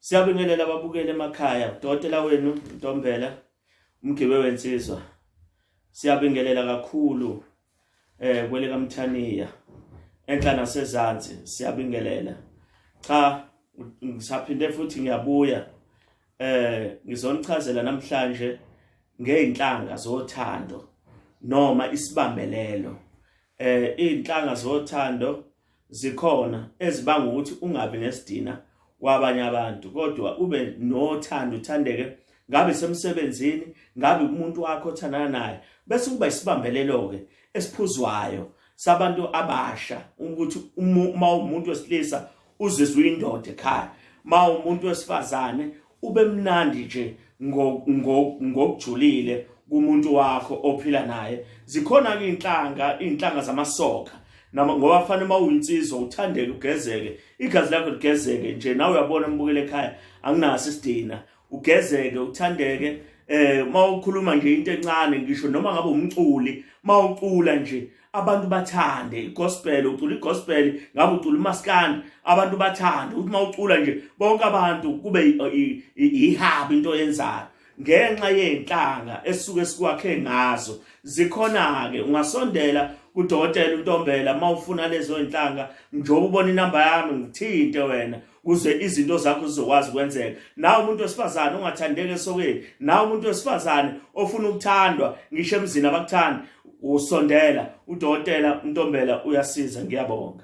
Siyabingelela ababukeli emakhaya, udokotela wenu Ntombela, umgibe wensizwa. Siyabingelela kakhulu kwele kaMthaniya enhla nasezantsi, siyabingelela. Cha, ngisaphinde futhi ngiyabuya ngizonichazela namhlanje ngeinhlanga zothando noma isibambelelo. Inhlanga zothando zikhona ezibanga ukuthi ungabi nesidina kwabanye abantu, kodwa ube nothando, uthandeke, ngabe semsebenzini, ngabe umuntu wakho othandana naye, bese kuba isibambelelo ke esiphuzwayo sabantu abasha, ukuthi uma umuntu wesilisa uzizwe uyindoda ekhaya, uma umuntu wesifazane ube mnandi nje ngokujulile kumuntu wakho ophila naye. Zikhona ke inhlanga zamasoka, ngoba fanele uma uyinsizwa uthandeke, ugezeke, igazi lakho ligezeke nje. Nawe uyabona mbukele ekhaya, anginaso isidina, ugezeke, uthandeke. Uma ukhuluma nje into encane, ngisho noma ngabe umculi, uma ucula nje abantu bathande igospel, ucula igospel, ngabe ucula umaskandi, abantu bathande ukuthi uma ucula nje bonke abantu kube ihabi into yenzayo, ngenxa yenhlanga esuke sikwakhe ngazo. Zikhona ke, ungasondela kudokotela uNtombela uma ufuna lezo inhlanga, njengoba ubona inamba yami, ngithinte wena kuze izinto zakho zizokwazi ukwenzeka. Nawe umuntu wesifazane ongathandeki esokeni, nawe umuntu wesifazane ofuna ukuthandwa ngisho emzini abakuthandi, usondela udokotela uNtombela uyasiza. Ngiyabonga.